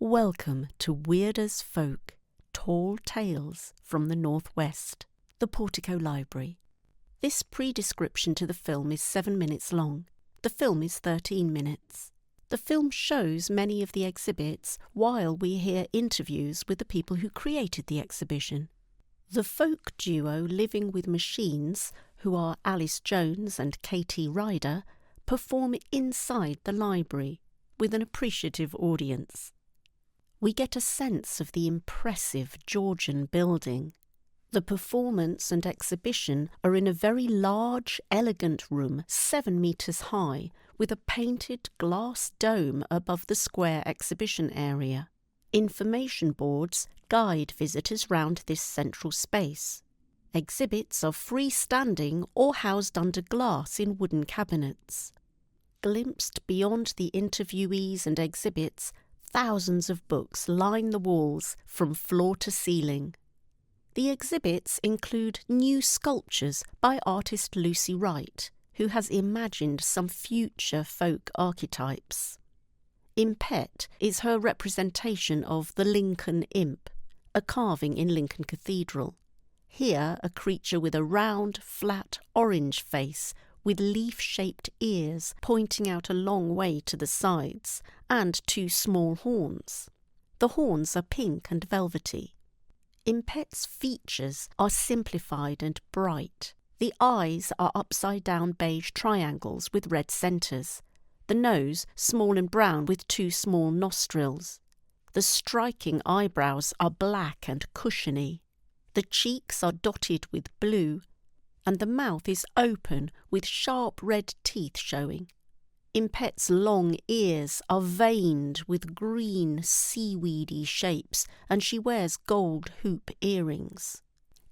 Welcome to Weird as Folk, Tall Tales from the Northwest, the Portico Library. This pre-description to the film is 7 minutes long. The film is 13 minutes. The film shows many of the exhibits while we hear interviews with the people who created the exhibition. The folk duo Living with Machines, who are Alice Jones and Katie Ryder, perform inside the library with an appreciative audience. We get a sense of the impressive Georgian building. The performance and exhibition are in a very large, elegant room 7 metres high, with a painted glass dome above the square exhibition area. Information boards guide visitors round this central space. Exhibits are freestanding or housed under glass in wooden cabinets. Glimpsed beyond the interviewees and exhibits, thousands of books line the walls from floor to ceiling. The exhibits include new sculptures by artist Lucy Wright, who has imagined some future folk archetypes. Impet is her representation of the Lincoln Imp, a carving in Lincoln Cathedral. Here a creature with a round, flat, orange face with leaf-shaped ears pointing out a long way to the sides, and 2 small horns. The horns are pink and velvety. Impet's features are simplified and bright. The eyes are upside-down beige triangles with red centres. The nose small and brown with 2 small nostrils. The striking eyebrows are black and cushiony. The cheeks are dotted with blue, and the mouth is open with sharp red teeth showing. Impet's long ears are veined with green, seaweedy shapes, and she wears gold hoop earrings.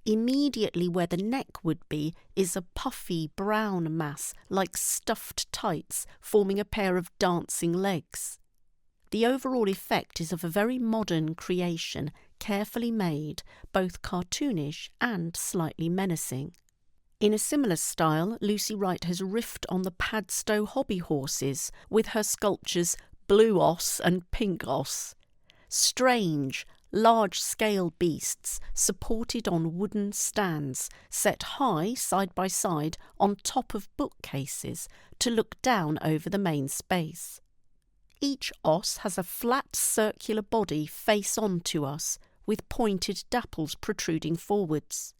Immediately where the neck would be is a puffy brown mass like stuffed tights forming a pair of dancing legs. The overall effect is of a very modern creation, carefully made, both cartoonish and slightly menacing. In a similar style, Lucy Wright has riffed on the Padstow hobby horses with her sculptures Blue Oss and Pink Oss. Strange, large-scale beasts supported on wooden stands, set high side by side on top of bookcases to look down over the main space. Each os has a flat circular body face on to us, with pointed dapples protruding forwards.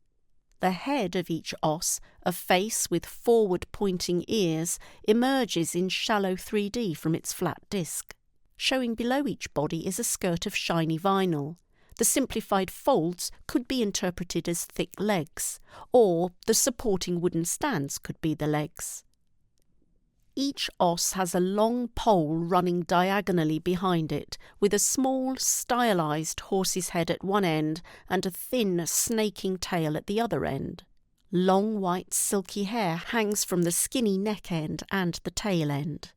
The head of each os, a face with forward-pointing ears, emerges in shallow 3D from its flat disc. Showing below each body is a skirt of shiny vinyl. The simplified folds could be interpreted as thick legs, or the supporting wooden stands could be the legs. Each os has a long pole running diagonally behind it, with a small, stylised horse's head at one end and a thin, snaking tail at the other end. Long white silky hair hangs from the skinny neck end and the tail end.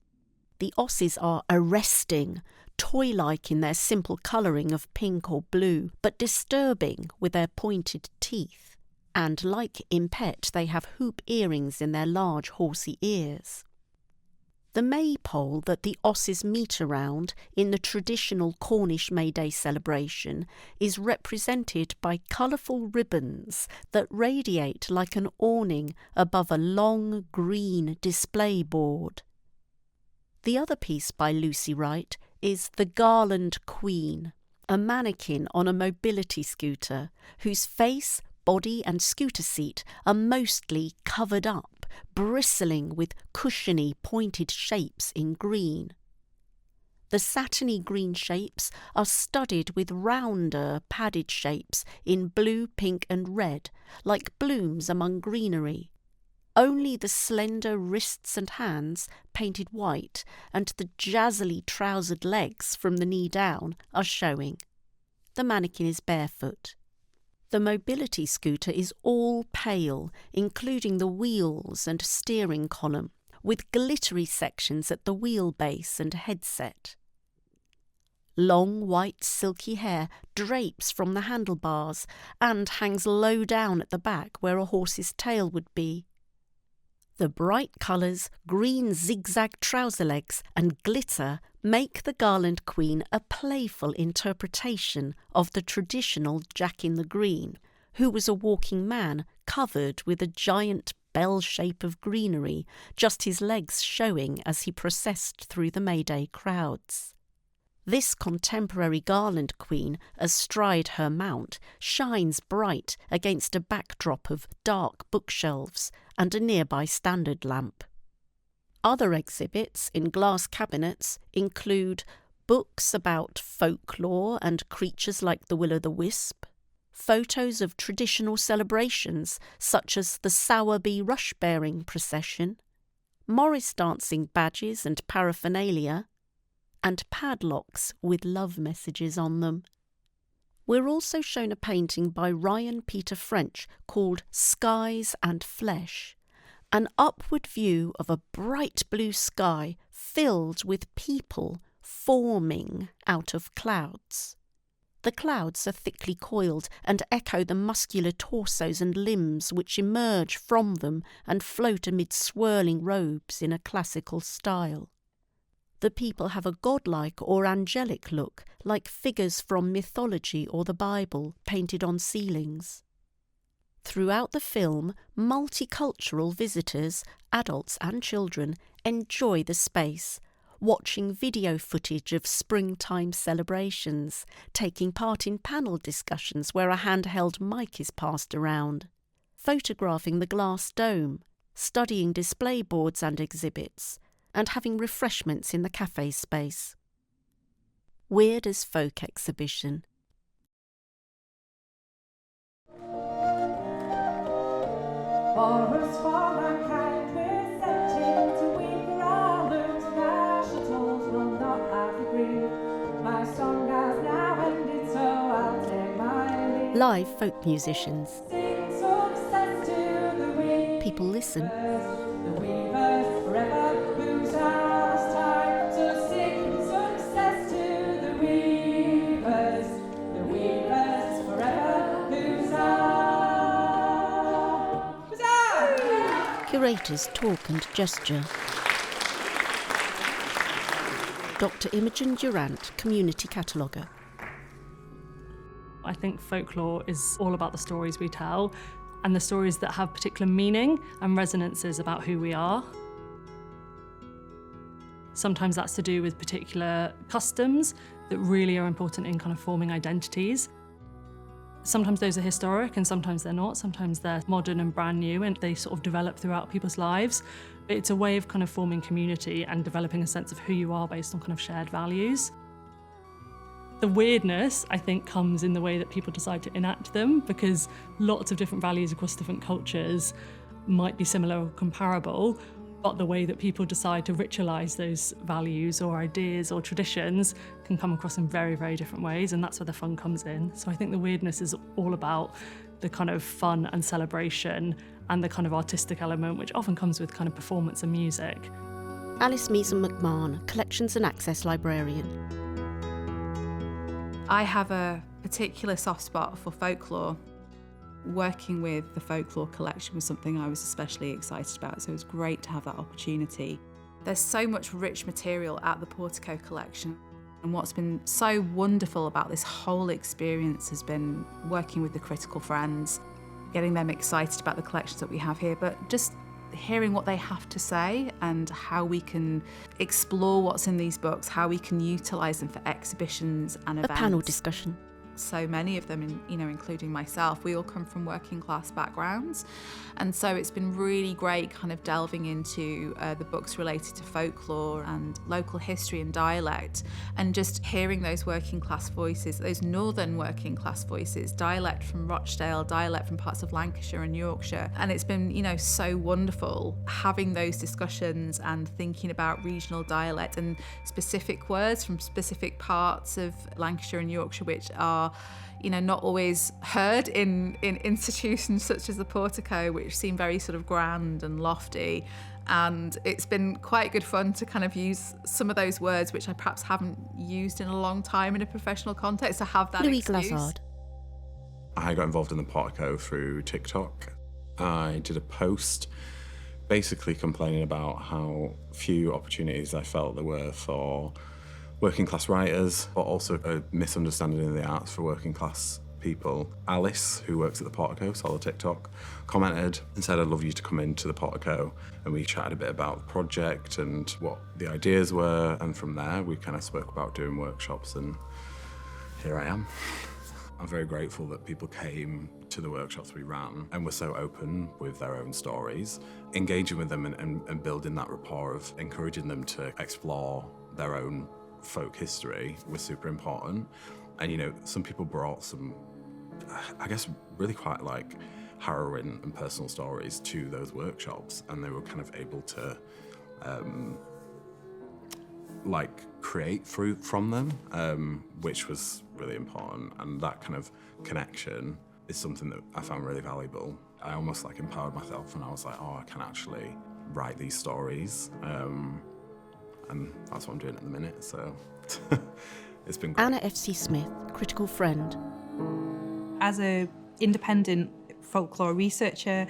The osses are arresting, toy-like in their simple colouring of pink or blue, but disturbing with their pointed teeth. And like Impet, they have hoop earrings in their large horsey ears. The maypole that the osses meet around in the traditional Cornish May Day celebration is represented by colourful ribbons that radiate like an awning above a long green display board. The other piece by Lucy Wright is The Garland Queen, a mannequin on a mobility scooter whose face, body and scooter seat are mostly covered up, bristling with cushiony pointed shapes in green. The satiny green shapes are studded with rounder padded shapes in blue, pink and red, like blooms among greenery. Only the slender wrists and hands, painted white, and the jazzily trousered legs from the knee down are showing. The mannequin is barefoot. The mobility scooter is all pale, including the wheels and steering column, with glittery sections at the wheelbase and headset. Long white silky hair drapes from the handlebars and hangs low down at the back where a horse's tail would be. The bright colours, green zigzag trouser legs and glitter make the Garland Queen a playful interpretation of the traditional Jack in the Green, who was a walking man covered with a giant bell shape of greenery, just his legs showing as he processed through the May Day crowds. This contemporary Garland Queen, astride her mount, shines bright against a backdrop of dark bookshelves and a nearby standard lamp. Other exhibits in glass cabinets include books about folklore and creatures like the will-o'-the-wisp, photos of traditional celebrations such as the Sowerby rush-bearing procession, Morris dancing badges and paraphernalia, and padlocks with love messages on them. We're also shown a painting by Ryan Peter French called Skies and Flesh, an upward view of a bright blue sky filled with people forming out of clouds. The clouds are thickly coiled and echo the muscular torsos and limbs which emerge from them and float amid swirling robes in a classical style. The people have a godlike or angelic look, like figures from mythology or the Bible painted on ceilings. Throughout the film, multicultural visitors, adults and children, enjoy the space, watching video footage of springtime celebrations, taking part in panel discussions where a handheld mic is passed around, photographing the glass dome, studying display boards and exhibits, and having refreshments in the cafe space. Weird as Folk exhibition. Forest for mankind we're sent here to weep for our looms, national tolls will not have to grieve. My song has now ended, so I'll take my leave. Live folk musicians. Sing success to the weavers. People listen. The weavers forever lose our time, so sing success to the weavers. The weavers forever lose our. Curators talk and gesture. Dr. Imogen Durant, Community Cataloguer. I think folklore is all about the stories we tell and the stories that have particular meaning and resonances about who we are. Sometimes that's to do with particular customs that really are important in kind of forming identities. Sometimes those are historic and sometimes they're not. Sometimes they're modern and brand new and they sort of develop throughout people's lives. It's a way of kind of forming community and developing a sense of who you are based on kind of shared values. The weirdness, I think, comes in the way that people decide to enact them, because lots of different values across different cultures might be similar or comparable, but the way that people decide to ritualise those values or ideas or traditions can come across in very, very different ways, and that's where the fun comes in. So I think the weirdness is all about the kind of fun and celebration and the kind of artistic element, which often comes with kind of performance and music. Alice Measom McMahon, Collections and Access Librarian. I have a particular soft spot for folklore. Working with the Folklore collection was something I was especially excited about, so it was great to have that opportunity. There's so much rich material at the Portico collection, and what's been so wonderful about this whole experience has been working with the critical friends, getting them excited about the collections that we have here, but just hearing what they have to say and how we can explore what's in these books, how we can utilise them for exhibitions and events. A panel discussion. So many of them, including myself, we all come from working class backgrounds. And so it's been really great kind of delving into the books related to folklore and local history and dialect, and just hearing those working class voices, those northern working class voices, dialect from Rochdale, dialect from parts of Lancashire and Yorkshire. And it's been, so wonderful having those discussions and thinking about regional dialect and specific words from specific parts of Lancashire and Yorkshire, which are not always heard in institutions such as the Portico, which seem very sort of grand and lofty. And it's been quite good fun to kind of use some of those words which I perhaps haven't used in a long time in a professional context, to have that excuse. Glazzard. I got involved in the Portico through TikTok. I did a post basically complaining about how few opportunities I felt there were for working class writers, but also a misunderstanding in the arts for working class people. Alice, who works at the Portico, saw the TikTok, commented and said, I'd love you to come into the Portico. And we chatted a bit about the project and what the ideas were. And from there, we kind of spoke about doing workshops, and here I am. I'm very grateful that people came to the workshops we ran and were so open with their own stories. Engaging with them and building that rapport of encouraging them to explore their own folk history was super important. And, you know, some people brought some, I guess, really quite like harrowing and personal stories to those workshops, and they were kind of able to create from them, which was really important. And that kind of connection is something that I found really valuable. I almost empowered myself, and I was like, oh, I can actually write these stories. And that's what I'm doing at the minute, so it's been great. Anna F.C. Smith, critical friend. As an independent folklore researcher,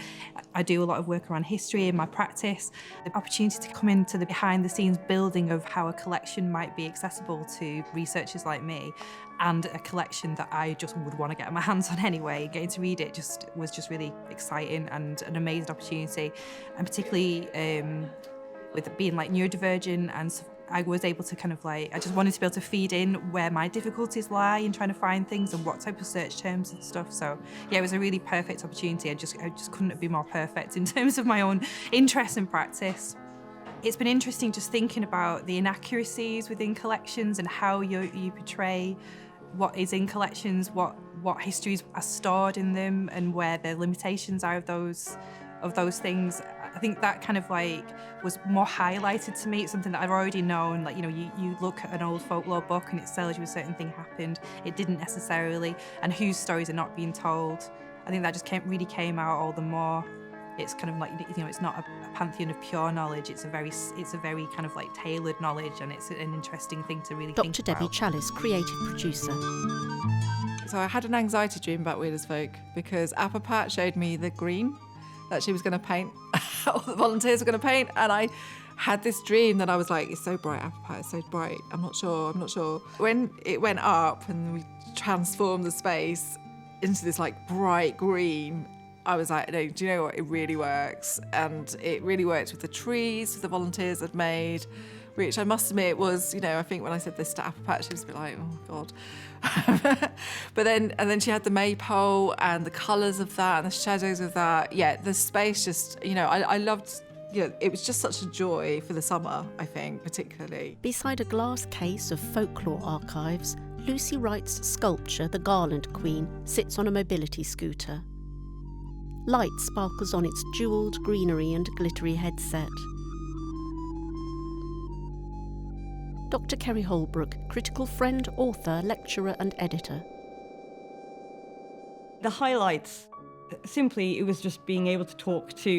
I do a lot of work around history in my practice. The opportunity to come into the behind-the-scenes building of how a collection might be accessible to researchers like me, and a collection that I just would want to get my hands on anyway, getting to read it was just really exciting and an amazing opportunity. And particularly with it being neurodivergent, and I was able to I just wanted to be able to feed in where my difficulties lie in trying to find things and what type of search terms and stuff. So yeah, it was a really perfect opportunity. I just couldn't be more perfect in terms of my own interest and practice. It's been interesting just thinking about the inaccuracies within collections and how you portray what is in collections, what histories are stored in them, and where the limitations are of those things. I think that was more highlighted to me. It's something that I've already known. You look at an old folklore book and it tells you a certain thing happened. It didn't necessarily, and whose stories are not being told. I think that just really came out all the more. It's it's not a pantheon of pure knowledge. It's a very tailored knowledge, and it's an interesting thing to really think Dr. about. Debbie Chalice, creative producer. So I had an anxiety dream about Weird as Folk because Apple Pat showed me the green that she was going to paint, all the volunteers were going to paint, and I had this dream that I was like, it's so bright, Apple Pat, it's so bright, I'm not sure. When it went up and we transformed the space into this bright green, I was like, no, do you know what, it really works. And it really worked with the trees the volunteers had made, which I must admit was, I think when I said this to Apple Pat, she was a bit like, oh God. But then she had the maypole and the colours of that and the shadows of that. Yeah, the space just, I loved, it was just such a joy for the summer, I think, particularly. Beside a glass case of folklore archives, Lucy Wright's sculpture, the Garland Queen, sits on a mobility scooter. Light sparkles on its jewelled greenery and glittery headset. Dr. Ceri Houlbrook, critical friend, author, lecturer and editor. The highlights, simply, it was just being able to talk to